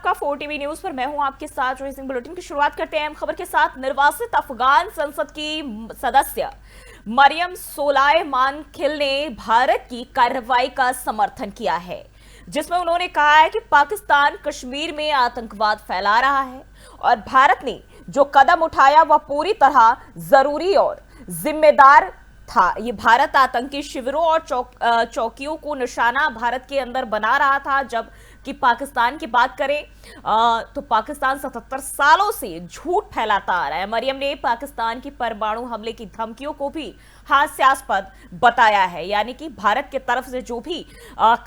नमस्कार 4 TV news पर मैं हूं आपके साथ जोई सिंह। बुलेटिन की शुरुआत करते हैं अहम खबर के साथ। निर्वासित अफगान संसद की सदस्य मरियम सोलायमान खिल ने भारत की कार्रवाई का समर्थन किया है, जिसमें उन्होंने कहा है कि पाकिस्तान कश्मीर में आतंकवाद फैला रहा है और भारत ने जो कदम उठाया वह पूरी तरह जरूरी और जिम्मेदार था। ये भारत आतंकी शिविरों और चौकियों को निशाना भारत के अंदर बना रहा था। जब कि पाकिस्तान की बात करें तो पाकिस्तान 77 सालों से झूठ फैलाता आ रहा है। मरियम ने पाकिस्तान की परमाणु हमले की धमकियों को भी हास्यास्पद बताया है, यानी कि भारत की तरफ से जो भी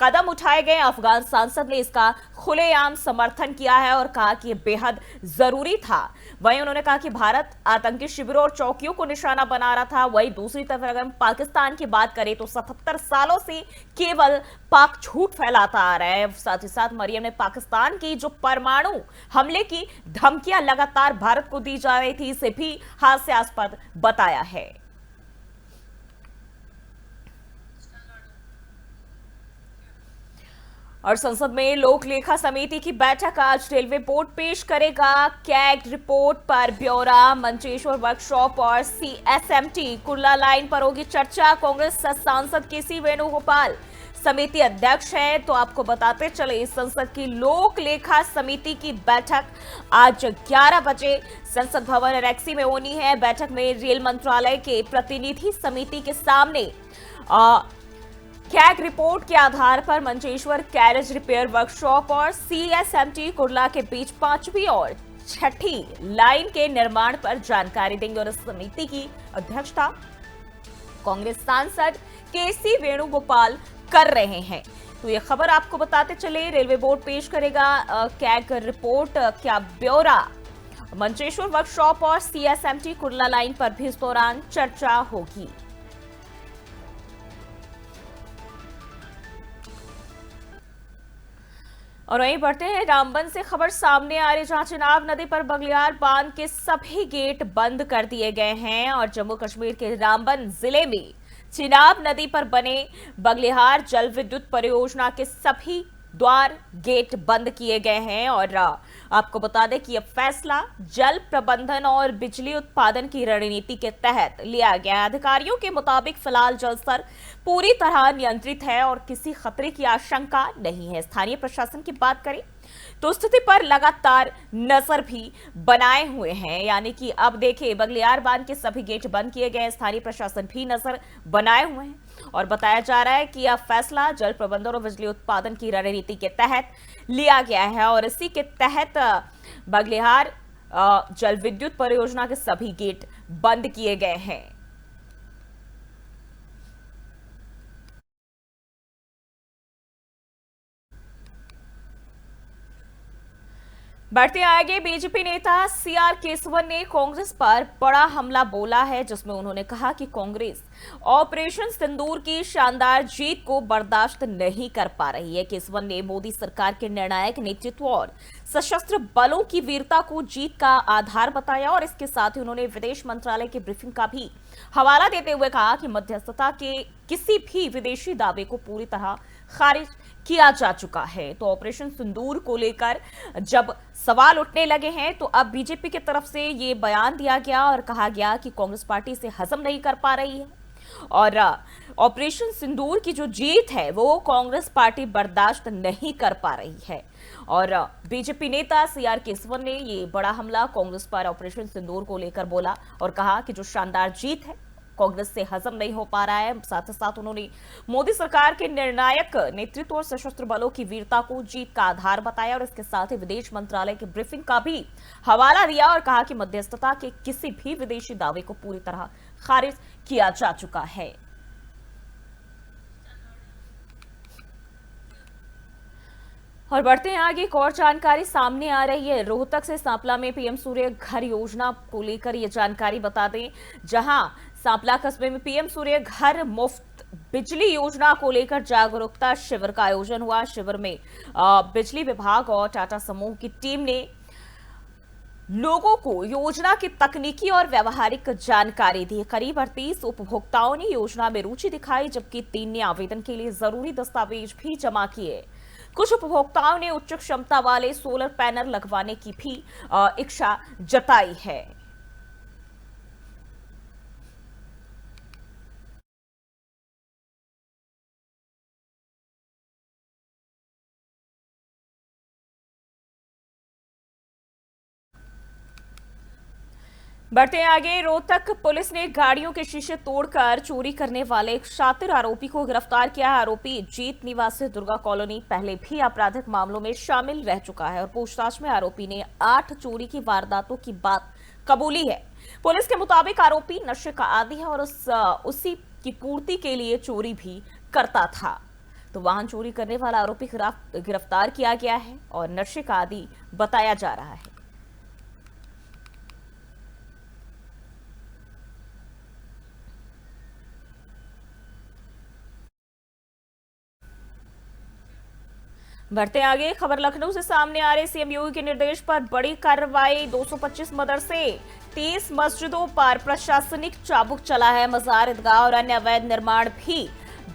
कदम उठाए गए अफगान सांसद ने इसका खुलेआम समर्थन किया है और कहा कि यह बेहद जरूरी था। वहीं उन्होंने कहा कि भारत आतंकी शिविरों और चौकियों को निशाना बना रहा था। वहीं दूसरी तरफ अगर हम पाकिस्तान की बात करें तो 77 सालों से केवल पाक झूठ फैलाता आ रहा है। साथ ही साथ मरियम ने पाकिस्तान की जो परमाणु हमले की धमकियां लगातार भारत को दी जा रही थी, इसे भी हास्यास्पद बताया है। और संसद में लोक लेखा समिति की बैठक आज रेलवे बोर्ड पेश करेगा। कैग रिपोर्ट पर ब्यौरा, मंचेश्वर वर्कशॉप और सीएसएमटी कुर्ला लाइन पर होगी चर्चा। कांग्रेस सांसद केसी वेणुगोपाल समिति अध्यक्ष है। तो आपको बताते चले, संसद की लोक लेखा समिति की बैठक आज 11 बजे संसद भवन रेक्सी में होनी है। बैठक में रेल मंत्रालय के प्रतिनिधि समिति के सामने कैग रिपोर्ट के आधार पर मंचेश्वर कैरेज रिपेयर वर्कशॉप और सीएसएमटी कुर्ला के बीच 5वीं और 6ठी लाइन के निर्माण पर जानकारी देंगे। और इस समिति की अध्यक्षता कांग्रेस सांसद केसी वेणुगोपाल कर रहे हैं। तो ये खबर आपको बताते चले, रेलवे बोर्ड पेश करेगा कैग रिपोर्ट क्या ब्यौरा। मंचेश्वर वर्कशॉप और सीएसएमटी कुर्ला लाइन पर भी इस दौरान चर्चा होगी। और वहीं बढ़ते हैं, रामबन से खबर सामने आ रही, जहां चिनाब नदी पर बगलियार बांध के सभी गेट बंद कर दिए गए हैं। और जम्मू कश्मीर के रामबन जिले में चिनाब नदी पर बने बगलिहार जल विद्युत परियोजना के सभी द्वार गेट बंद किए गए हैं। और आपको बता दें कि यह फैसला जल प्रबंधन और बिजली उत्पादन की रणनीति के तहत लिया गया है। अधिकारियों के मुताबिक फिलहाल जल स्तर पूरी तरह नियंत्रित है और किसी खतरे की आशंका नहीं है। स्थानीय प्रशासन की बात करें तो स्थिति पर लगातार नजर भी बनाए हुए हैं, यानी कि अब देखिए बगलियार बांध के सभी गेट बंद किए गए, स्थानीय प्रशासन भी नजर बनाए हुए हैं। और बताया जा रहा है कि यह फैसला जल प्रबंधन और बिजली उत्पादन की रणनीति के तहत लिया गया है और इसी के तहत बगलिहार जल विद्युत परियोजना के सभी गेट बंद किए गए हैं। बढ़ते आगे, बीजेपी नेता सीआर केसवन ने कांग्रेस पर बड़ा हमला बोला है, जिसमें उन्होंने कहा कि कांग्रेस ऑपरेशन सिंदूर की शानदार जीत को बर्दाश्त नहीं कर पा रही है। केसवन ने मोदी सरकार के निर्णायक नेतृत्व और सशस्त्र बलों की वीरता को जीत का आधार बताया और इसके साथ ही उन्होंने विदेश मंत्रालय की ब्रीफिंग का भी हवाला देते हुए कहा कि मध्यस्थता के किसी भी विदेशी दावे को पूरी तरह खारिज किया जा चुका है। तो ऑपरेशन सिंदूर को लेकर जब सवाल उठने लगे हैं तो अब बीजेपी की तरफ से ये बयान दिया गया और कहा गया कि कांग्रेस पार्टी से हजम नहीं कर पा रही है और ऑपरेशन सिंदूर की जो जीत है वो कांग्रेस पार्टी बर्दाश्त नहीं कर पा रही है। और बीजेपी नेता सीआर केसवन ने ये बड़ा हमला कांग्रेस पर ऑपरेशन सिंदूर को लेकर बोला और कहा कि जो शानदार जीत है कांग्रेस से हजम नहीं हो पा रहा है। साथ ही साथ उन्होंने मोदी सरकार के निर्णायक नेतृत्व और सशस्त्र बलों की वीरता को जीत का आधार बताया और इसके साथ ही विदेश मंत्रालय की ब्रीफिंग का भी हवाला दिया और कहा कि मध्यस्थता के किसी भी विदेशी दावे को पूरी तरह खारिज किया जा चुका है। और बढ़ते हैं आगे, एक और जानकारी सामने आ रही है। रोहतक से सांपला में पीएम सूर्य घर योजना को लेकर ये जानकारी बता दें, जहां सांपला कस्बे में पीएम सूर्य घर मुफ्त बिजली योजना को लेकर जागरूकता शिविर का आयोजन हुआ। शिविर में बिजली विभाग और टाटा समूह की टीम ने लोगों को योजना की तकनीकी और व्यवहारिक जानकारी दी। करीब 38 उपभोक्ताओं ने योजना में रुचि दिखाई, जबकि 3 ने आवेदन के लिए जरूरी दस्तावेज भी जमा किए। कुछ उपभोक्ताओं ने उच्च क्षमता वाले सोलर पैनल लगवाने की भी इच्छा जताई है। बढ़ते हैं आगे। रोहतक पुलिस ने गाड़ियों के शीशे तोड़कर चोरी करने वाले एक शातिर आरोपी को गिरफ्तार किया है। आरोपी जीत निवासी दुर्गा कॉलोनी पहले भी आपराधिक मामलों में शामिल रह चुका है और पूछताछ में आरोपी ने 8 चोरी की वारदातों की बात कबूली है। पुलिस के मुताबिक आरोपी नशे का आदी है और उसी की पूर्ति के लिए चोरी भी करता था। तो वाहन चोरी करने वाला आरोपी गिरफ्तार किया गया है और नशे का आदी बताया जा रहा है। बढ़ते आगे। खबर लखनऊ से सामने आ रहे सीएम योगी के निर्देश पर बड़ी कार्रवाई। 225 मदरसे 30 मस्जिदों पर प्रशासनिक चाबुक चला है। मजार ईदगाह और अन्य अवैध निर्माण भी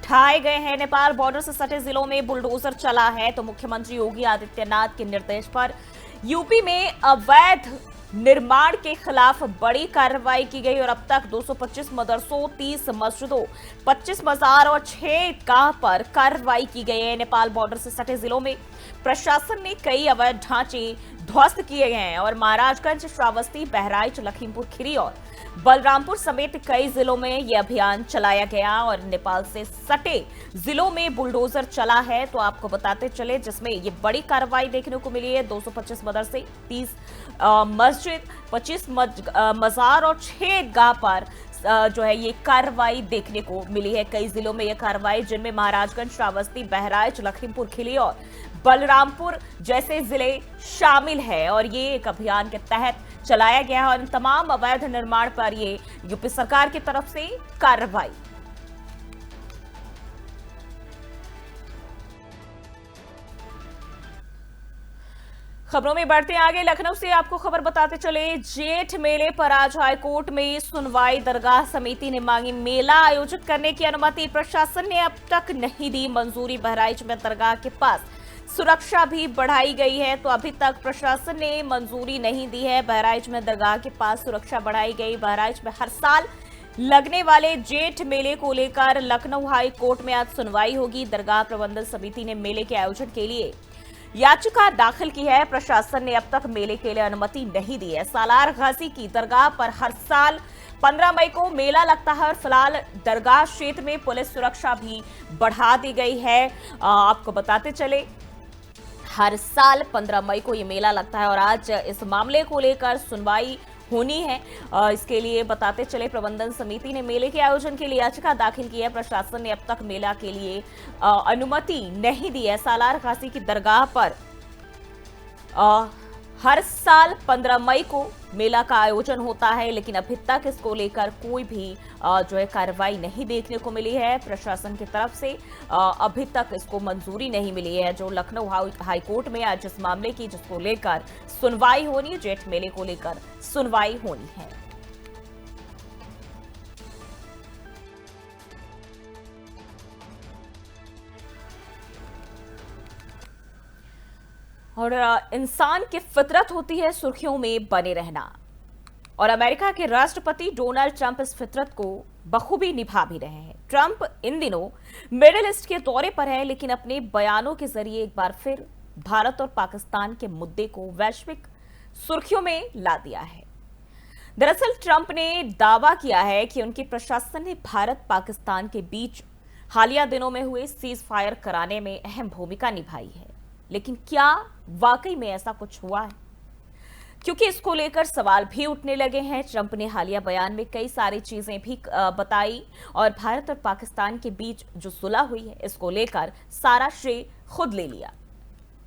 ढाए गए हैं। नेपाल बॉर्डर से सटे जिलों में बुलडोजर चला है। तो मुख्यमंत्री योगी आदित्यनाथ के निर्देश पर यूपी में अवैध निर्माण के खिलाफ बड़ी कार्रवाई की गई और अब तक 225 मदरसों, 30 मस्जिदों, 25 मजार और 6 ईदगाह पर कार्रवाई की गई है। नेपाल बॉर्डर से सटे जिलों में प्रशासन ने कई अवैध ढांचे ध्वस्त किए गए हैं और महाराजगंज, श्रावस्ती, बहराइच, लखीमपुर खीरी और बलरामपुर समेत कई जिलों में यह अभियान चलाया गया और नेपाल से सटे जिलों में बुलडोजर चला है। तो आपको बताते चले जिसमें ये बड़ी कार्रवाई देखने को मिली है। 225 मदरसे, 30 मस्जिद, 25 मजार और 6 ईदगाह पर जो है ये कार्रवाई देखने को मिली है। कई जिलों में यह कार्रवाई, जिनमें महाराजगंज, श्रावस्ती, बहराइच, लखीमपुर खीरी और बलरामपुर जैसे जिले शामिल है और ये एक अभियान के तहत चलाया गया है और इन तमाम अवैध निर्माण पर ये यूपी सरकार की तरफ से कार्रवाई। खबरों में बढ़ते आगे। लखनऊ से आपको खबर बताते चले, जेठ मेले पर आज हाईकोर्ट में सुनवाई। दरगाह समिति ने मांगी मेला आयोजित करने की अनुमति, प्रशासन ने अब तक नहीं दी मंजूरी। बहराइच में दरगाह के पास सुरक्षा भी बढ़ाई गई है। तो अभी तक प्रशासन ने मंजूरी नहीं दी है। बहराइच में दरगाह के पास सुरक्षा बढ़ाई गई। बहराइच में हर साल लगने वाले जेठ मेले को लेकर लखनऊ हाई कोर्ट में आज सुनवाई होगी। दरगाह प्रबंधन समिति ने मेले के आयोजन के लिए याचिका दाखिल की है। प्रशासन ने अब तक मेले के लिए अनुमति नहीं दी है। सालार गाजी की दरगाह पर हर साल 15 मई को मेला लगता है और फिलहाल दरगाह क्षेत्र में पुलिस सुरक्षा भी बढ़ा दी गई है। आपको बताते चले, हर साल 15 मई को ये मेला लगता है और आज इस मामले को लेकर सुनवाई होनी है। इसके लिए बताते चले, प्रबंधन समिति ने मेले के आयोजन के लिए याचिका दाखिल की है। प्रशासन ने अब तक मेला के लिए अनुमति नहीं दी है। सालार गाजी की दरगाह पर हर साल 15 मई को मेला का आयोजन होता है, लेकिन अभी तक इसको लेकर कोई भी जो है कार्रवाई नहीं देखने को मिली है प्रशासन की तरफ से। अभी तक इसको मंजूरी नहीं मिली है। जो लखनऊ हाई कोर्ट में आज इस मामले की जिसको लेकर सुनवाई होनी है, जेठ मेले को लेकर सुनवाई होनी है। और इंसान की फितरत होती है सुर्खियों में बने रहना और अमेरिका के राष्ट्रपति डोनाल्ड ट्रंप इस फितरत को बखूबी निभा भी रहे हैं। ट्रंप इन दिनों मिडिल ईस्ट के दौरे पर है, लेकिन अपने बयानों के जरिए एक बार फिर भारत और पाकिस्तान के मुद्दे को वैश्विक सुर्खियों में ला दिया है। दरअसल ट्रंप ने दावा किया है कि उनके प्रशासन ने भारत पाकिस्तान के बीच हालिया दिनों में हुए सीज फायर कराने में अहम भूमिका निभाई है, लेकिन क्या वाकई में ऐसा कुछ हुआ है? क्योंकि इसको लेकर सवाल भी उठने लगे हैं। ट्रंप ने हालिया बयान में कई सारी चीजें भी बताई और भारत और पाकिस्तान के बीच जो सुलह हुई है इसको लेकर सारा श्रेय खुद ले लिया।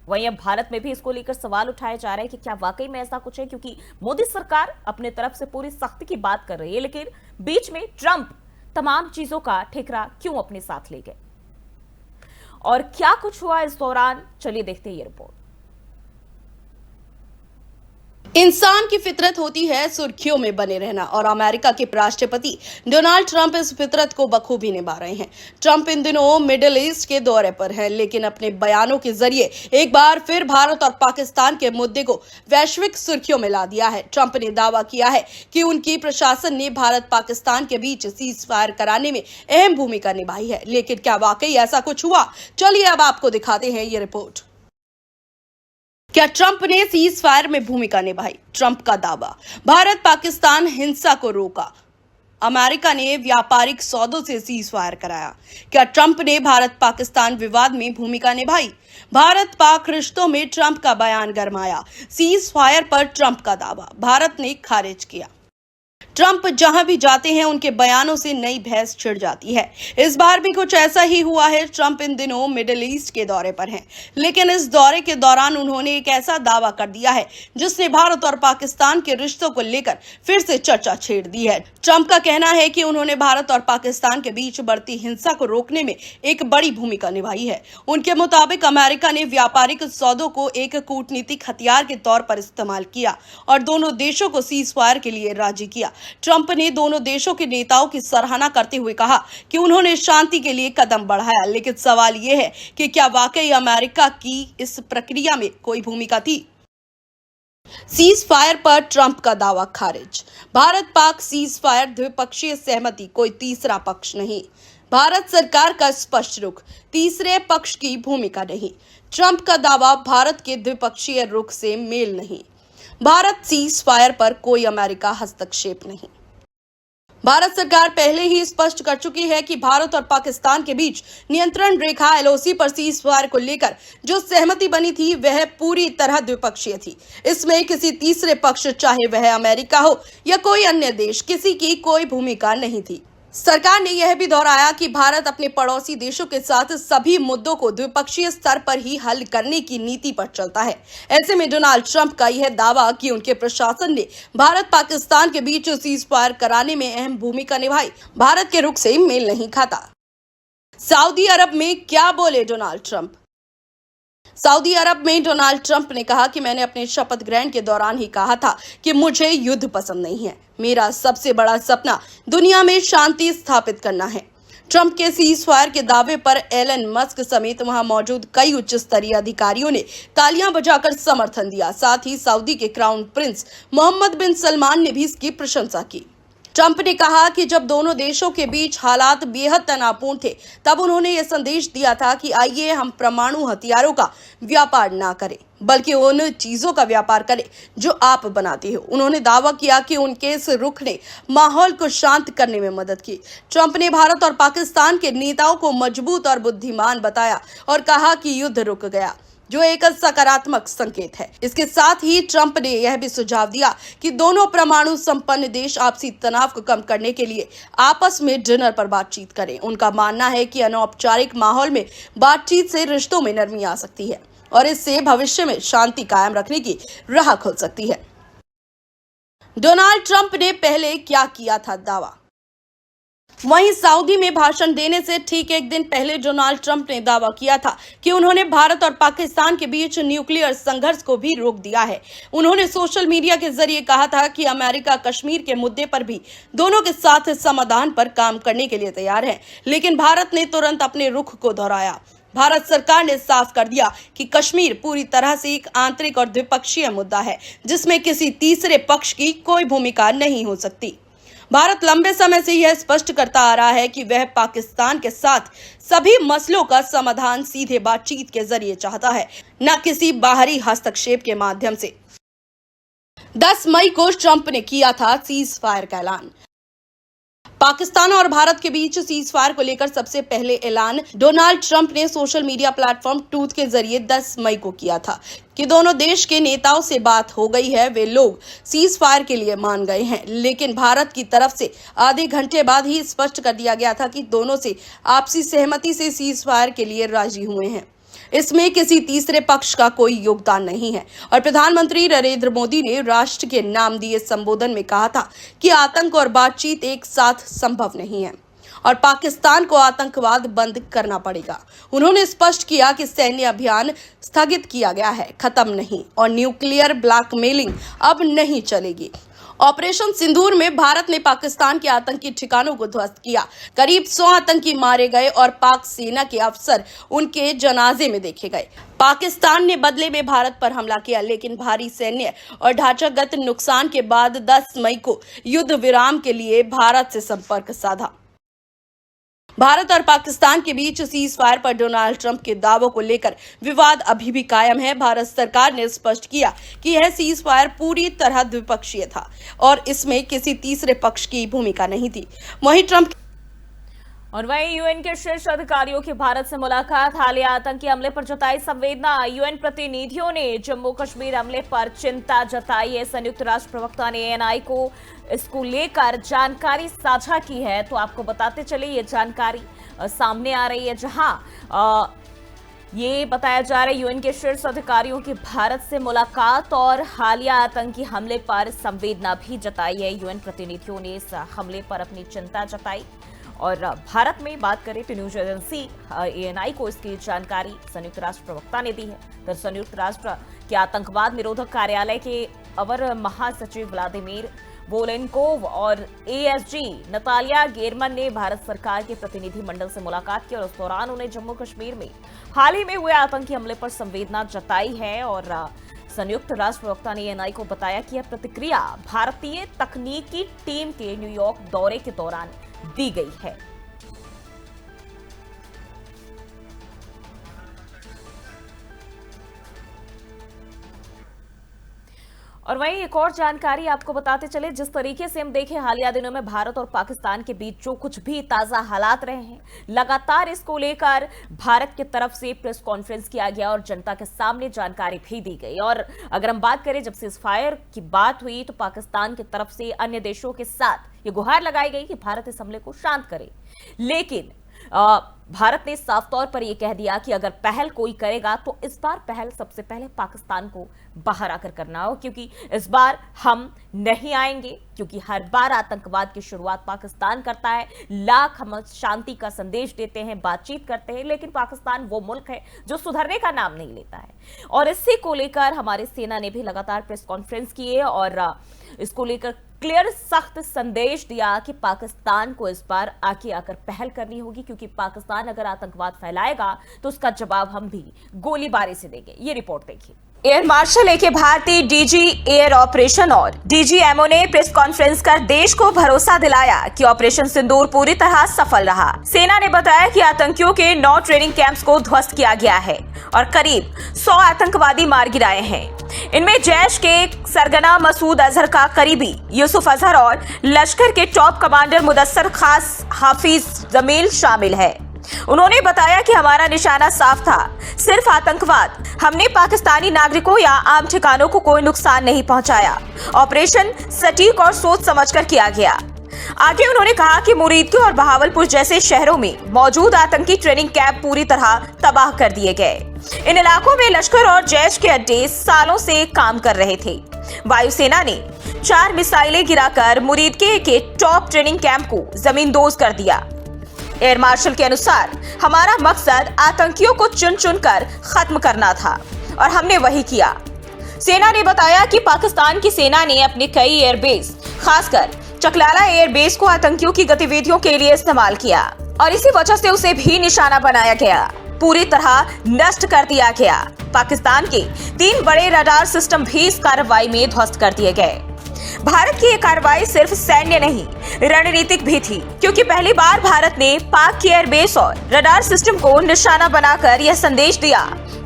वहीं अब भारत में भी इसको लेकर सवाल उठाए जा रहे हैं कि क्या वाकई में ऐसा कुछ है, क्योंकि मोदी सरकार अपने तरफ से पूरी सख्ती की बात कर रही है, लेकिन बीच में ट्रंप तमाम चीजों का ठिकरा क्यों अपने साथ ले गए और क्या कुछ हुआ इस दौरान, चलिए देखते हैं ये रिपोर्ट। इंसान की फितरत होती है सुर्खियों में बने रहना और अमेरिका के राष्ट्रपति डोनाल्ड ट्रंप इस फितरत को बखूबी निभा रहे हैं। ट्रंप इन दिनों मिडिल ईस्ट के दौरे पर हैं, लेकिन अपने बयानों के जरिए एक बार फिर भारत और पाकिस्तान के मुद्दे को वैश्विक सुर्खियों में ला दिया है। ट्रंप ने दावा किया है कि उनकी प्रशासन ने भारत पाकिस्तान के बीच सीज फायर कराने में अहम भूमिका निभाई है, लेकिन क्या वाकई ऐसा कुछ हुआ? चलिए अब आपको दिखाते हैं ये रिपोर्ट। क्या ट्रंप ने सीज फायर में भूमिका निभाई? ट्रंप का दावा, भारत पाकिस्तान हिंसा को रोका, अमेरिका ने व्यापारिक सौदों से सीज फायर कराया। क्या ट्रंप ने भारत पाकिस्तान विवाद में भूमिका निभाई? भारत पाक रिश्तों में ट्रंप का बयान गरमाया। सीज फायर पर ट्रंप का दावा भारत ने खारिज किया। ट्रंप जहां भी जाते हैं उनके बयानों से नई बहस छिड़ जाती है। इस बार भी कुछ ऐसा ही हुआ है। ट्रंप इन दिनों मिडिल ईस्ट के दौरे पर हैं, लेकिन इस दौरे के दौरान उन्होंने एक ऐसा दावा कर दिया है जिसने भारत और पाकिस्तान के रिश्तों को लेकर फिर से चर्चा छेड़ दी है। ट्रंप का कहना है कि उन्होंने भारत और पाकिस्तान के बीच बढ़ती हिंसा को रोकने में एक बड़ी भूमिका निभाई है। उनके मुताबिक अमेरिका ने व्यापारिक सौदों को एक कूटनीतिक हथियार के तौर पर इस्तेमाल किया और दोनों देशों को सीज फायर के लिए राजी किया। ट्रंप ने दोनों देशों के नेताओं की सराहना करते हुए कहा कि उन्होंने शांति के लिए कदम बढ़ाया, लेकिन सवाल यह है कि क्या वाकई अमेरिका की इस प्रक्रिया में कोई भूमिका थी? सीज फायर पर ट्रंप का दावा खारिज। भारत पाक सीज फायर द्विपक्षीय सहमति, कोई तीसरा पक्ष नहीं। भारत सरकार का स्पष्ट रुख, तीसरे पक्ष की भूमिका नहीं। ट्रंप का दावा, भारत के द्विपक्षीय रुख से मेल नहीं। भारत सीज फायर पर कोई अमेरिका हस्तक्षेप नहीं। भारत सरकार पहले ही स्पष्ट कर चुकी है कि भारत और पाकिस्तान के बीच नियंत्रण रेखा एलओसी पर सीज फायर को लेकर जो सहमति बनी थी वह पूरी तरह द्विपक्षीय थी। इसमें किसी तीसरे पक्ष, चाहे वह अमेरिका हो या कोई अन्य देश, किसी की कोई भूमिका नहीं थी। सरकार ने यह भी दोहराया कि भारत अपने पड़ोसी देशों के साथ सभी मुद्दों को द्विपक्षीय स्तर पर ही हल करने की नीति पर चलता है। ऐसे में डोनाल्ड ट्रंप का यह दावा कि उनके प्रशासन ने भारत पाकिस्तान के बीच सीज फायर कराने में अहम भूमिका निभाई, भारत के रुख से मेल नहीं खाता। सऊदी अरब में क्या बोले डोनाल्ड ट्रंप? सऊदी अरब में डोनाल्ड ट्रंप ने कहा कि मैंने अपने शपथ ग्रहण के दौरान ही कहा था कि मुझे युद्ध पसंद नहीं है। मेरा सबसे बड़ा सपना दुनिया में शांति स्थापित करना है। ट्रंप के सीज फायर के दावे पर एलन मस्क समेत वहां मौजूद कई उच्च स्तरीय अधिकारियों ने तालियां बजाकर समर्थन दिया। साथ ही सऊदी के क्राउन प्रिंस मोहम्मद बिन सलमान ने भी इसकी प्रशंसा की। ट्रंप ने कहा कि जब दोनों देशों के बीच हालात बेहद तनावपूर्ण थे, तब उन्होंने यह संदेश दिया था कि आइए हम परमाणु हथियारों का व्यापार ना करें, बल्कि उन चीजों का व्यापार करें जो आप बनाते हो। उन्होंने दावा किया कि उनके इस रुख ने माहौल को शांत करने में मदद की। ट्रंप ने भारत और पाकिस्तान के नेताओं को मजबूत और बुद्धिमान बताया और कहा कि युद्ध रुक गया, जो एक सकारात्मक संकेत है। इसके साथ ही ट्रंप ने यह भी सुझाव दिया कि दोनों परमाणु संपन्न देश आपसी तनाव को कम करने के लिए आपस में डिनर पर बातचीत करें। उनका मानना है कि अनौपचारिक माहौल में बातचीत से रिश्तों में नरमी आ सकती है और इससे भविष्य में शांति कायम रखने की राह खुल सकती है। डोनाल्ड ट्रंप ने पहले क्या किया था दावा? वहीं सऊदी में भाषण देने से ठीक एक दिन पहले डोनाल्ड ट्रंप ने दावा किया था कि उन्होंने भारत और पाकिस्तान के बीच न्यूक्लियर संघर्ष को भी रोक दिया है। उन्होंने सोशल मीडिया के जरिए कहा था कि अमेरिका कश्मीर के मुद्दे पर भी दोनों के साथ समाधान पर काम करने के लिए तैयार है, लेकिन भारत ने तुरंत अपने रुख को दोहराया। भारत सरकार ने साफ कर दिया कि कश्मीर पूरी तरह से एक आंतरिक और द्विपक्षीय मुद्दा है, जिसमें किसी तीसरे पक्ष की कोई भूमिका नहीं हो सकती। भारत लंबे समय से यह स्पष्ट करता आ रहा है कि वह पाकिस्तान के साथ सभी मसलों का समाधान सीधे बातचीत के जरिए चाहता है, न किसी बाहरी हस्तक्षेप के माध्यम से। 10 मई को ट्रंप ने किया था सीज फायर का ऐलान। पाकिस्तान और भारत के बीच सीज फायर को लेकर सबसे पहले ऐलान डोनाल्ड ट्रंप ने सोशल मीडिया प्लेटफॉर्म ट्रूथ के जरिए 10 मई को किया था कि दोनों देश के नेताओं से बात हो गई है, वे लोग सीज फायर के लिए मान गए हैं। लेकिन भारत की तरफ से आधे घंटे बाद ही स्पष्ट कर दिया गया था कि दोनों से आपसी सहमति से सीज फायर के लिए राजी हुए हैं। इसमें किसी तीसरे पक्ष का कोई योगदान नहीं है और प्रधानमंत्री नरेंद्र मोदी ने राष्ट्र के नाम दिए संबोधन में कहा था कि आतंक और बातचीत एक साथ संभव नहीं है और पाकिस्तान को आतंकवाद बंद करना पड़ेगा। उन्होंने स्पष्ट किया कि सैन्य अभियान स्थगित किया गया है, खत्म नहीं, और न्यूक्लियर ब्लैकमेलिंग अब नहीं चलेगी। ऑपरेशन सिंदूर में भारत ने पाकिस्तान के आतंकी ठिकानों को ध्वस्त किया। करीब 100 आतंकी मारे गए और पाक सेना के अफसर उनके जनाजे में देखे गए। पाकिस्तान ने बदले में भारत पर हमला किया, लेकिन भारी सैन्य और ढांचागत नुकसान के बाद 10 मई को युद्ध विराम के लिए भारत से संपर्क साधा। भारत और पाकिस्तान के बीच सीज फायर पर डोनाल्ड ट्रंप के दावों को लेकर विवाद अभी भी कायम है। भारत सरकार ने स्पष्ट किया कि यह सीज फायर पूरी तरह द्विपक्षीय था और इसमें किसी तीसरे पक्ष की भूमिका नहीं थी। वहीं ट्रंप और वहीं यूएन के शीर्ष अधिकारियों की भारत से मुलाकात, हालिया आतंकी हमले पर जताई संवेदना। यूएन प्रतिनिधियों ने जम्मू कश्मीर हमले पर चिंता जताई है। संयुक्त राष्ट्र प्रवक्ता ने एएनआई को इसको लेकर जानकारी साझा की है। तो आपको बताते चले ये जानकारी सामने आ रही है, जहां ये बताया जा रहा है यूएन के शीर्ष अधिकारियों की भारत से मुलाकात और हालिया आतंकी हमले पर संवेदना भी जताई है। यूएन प्रतिनिधियों ने इस हमले पर अपनी चिंता जताई और भारत में बात करें तो न्यूज एजेंसी एएनआई को इसकी जानकारी संयुक्त राष्ट्र प्रवक्ता ने दी है। तो संयुक्त राष्ट्र के आतंकवाद निरोधक कार्यालय के अवर महासचिव व्लादिमीर वोलेनकोव और एएसजी नतालिया गेरमन ने भारत सरकार के प्रतिनिधि मंडल से मुलाकात की और उस दौरान उन्हें जम्मू कश्मीर में हाल ही में हुए आतंकी हमले पर संवेदना जताई है। और संयुक्त राष्ट्र प्रवक्ता ने एएनआई को बताया कि यह प्रतिक्रिया भारतीय तकनीकी टीम के न्यूयॉर्क दौरे के दौरान दी गई है। और वहीं एक और जानकारी आपको बताते चले, जिस तरीके से हम देखें हालिया दिनों में भारत और पाकिस्तान के बीच जो कुछ भी ताजा हालात रहे हैं, लगातार इसको लेकर भारत की तरफ से प्रेस कॉन्फ्रेंस किया गया और जनता के सामने जानकारी भी दी गई। और अगर हम बात करें, जब सीजफायर की बात हुई तो पाकिस्तान की तरफ से अन्य देशों के साथ ये गुहार लगाई गई कि भारत इस हमले को शांत करे, लेकिन भारत ने साफ तौर पर यह कह दिया कि अगर पहल कोई करेगा तो इस बार पहल सबसे पहले पाकिस्तान को बाहर आकर करना हो, क्योंकि इस बार हम नहीं आएंगे, क्योंकि हर बार आतंकवाद की शुरुआत पाकिस्तान करता है। लाख हम शांति का संदेश देते हैं, बातचीत करते हैं, लेकिन पाकिस्तान वो मुल्क है जो सुधरने का नाम नहीं लेता है। और इसी को लेकर हमारी सेना ने भी लगातार प्रेस कॉन्फ्रेंस किए और इसको लेकर क्लियर सख्त संदेश दिया कि पाकिस्तान को इस बार आगे आकर पहल करनी होगी, क्योंकि पाकिस्तान अगर आतंकवाद फैलाएगा तो उसका जवाब हम भी गोलीबारी से देंगे। ये रिपोर्ट देखिए। एयर मार्शल एके भारती, डीजी एयर ऑपरेशन और डीजीएमओ ने प्रेस कॉन्फ्रेंस कर देश को भरोसा दिलाया कि ऑपरेशन सिंदूर पूरी तरह सफल रहा। सेना ने बताया कि आतंकियों के 9 ट्रेनिंग कैंप्स को ध्वस्त किया गया है और करीब 100 आतंकवादी मार गिराए हैं। इनमें जैश के सरगना मसूद अजहर का करीबी यूसुफ अजहर और लश्कर के टॉप कमांडर मुदस्सर खास हाफिज जमील शामिल है। उन्होंने बताया कि हमारा निशाना साफ था, सिर्फ आतंकवाद। हमने पाकिस्तानी नागरिकों या आम ठिकानों को कोई नुकसान नहीं पहुंचाया। ऑपरेशन सटीक और सोच समझकर किया गया। आगे उन्होंने कहा कि मुरीदकी और बहावलपुर जैसे शहरों में मौजूद आतंकी ट्रेनिंग कैंप पूरी तरह तबाह कर दिए गए। इन इलाकों में लश्कर और जैश के अड्डे सालों से काम कर रहे थे। वायुसेना ने 4 मिसाइलें गिराकर मुरीदकी के टॉप ट्रेनिंग कैंप को जमींदोज कर दिया। एयर मार्शल के अनुसार हमारा मकसद आतंकियों को चुन चुन कर खत्म करना था और हमने वही किया। सेना ने बताया कि पाकिस्तान की सेना ने अपने कई एयरबेस, खासकर चकलाला एयरबेस को आतंकियों की गतिविधियों के लिए इस्तेमाल किया और इसी वजह से उसे भी निशाना बनाया गया, पूरी तरह नष्ट कर दिया गया। पाकिस्तान के 3 बड़े रडार सिस्टम भी इस कार्रवाई में ध्वस्त कर दिए गए। भारत की ये कार्रवाई सिर्फ सैन्य नहीं, रणनीतिक भी थी, क्योंकि पहली बार भारत ने पाक की एयरबेस और रडार सिस्टम को निशाना बनाकर यह संदेश दिया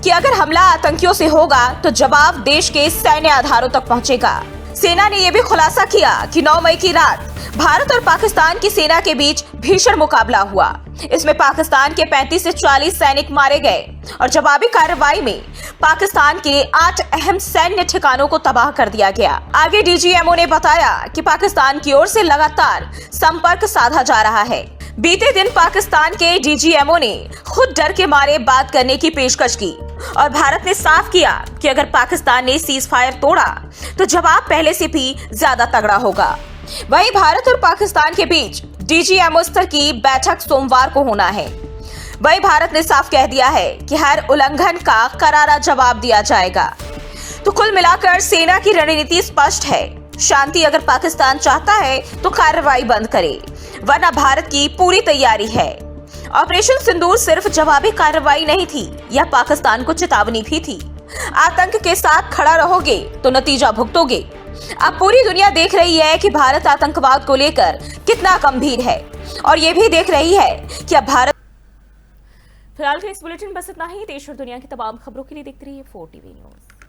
कि अगर हमला आतंकियों से होगा तो जवाब देश के सैन्य आधारों तक पहुंचेगा। सेना ने यह भी खुलासा किया कि 9 मई की रात भारत और पाकिस्तान की सेना के बीच भीषण मुकाबला हुआ। इसमें पाकिस्तान के 35 से 40 सैनिक मारे गए और जवाबी कार्रवाई में पाकिस्तान के 8 अहम सैन्य ठिकानों को तबाह कर दिया गया। आगे डीजीएमओ ने बताया कि पाकिस्तान की ओर से लगातार संपर्क साधा जा रहा है। बीते दिन पाकिस्तान के डीजीएमओ ने खुद डर के मारे बात करने की पेशकश की और भारत ने साफ किया कि अगर पाकिस्तान ने सीज फायर तोड़ा तो जवाब पहले से भी ज्यादा तगड़ा होगा। वहीं भारत और पाकिस्तान के बीच डीजीएमओ स्तर की बैठक सोमवार को होना है। वहीं भारत ने साफ कह दिया है कि हर उल्लंघन का करारा जवाब दिया जाएगा। तो कुल मिलाकर सेना की रणनीति स्पष्ट है। शांति अगर पाकिस्तान चाहता है तो कार्रवाई बंद करे, वरना भारत की पूरी तैयारी है। ऑपरेशन सिंदूर सिर्फ जवाबी कार्रवाई नहीं थी, यह पाकिस्तान को चेतावनी भी थी। आतंक के साथ खड़ा रहोगे तो नतीजा भुगतोगे। अब पूरी दुनिया देख रही है कि भारत आतंकवाद को लेकर कितना गंभीर है, और ये भी देख रही है कि अब भारत। फिलहाल के इस बुलेटिन बस इतना ही। देश और दुनिया की तमाम खबरों के लिए देखते रहिए 4 TV न्यूज।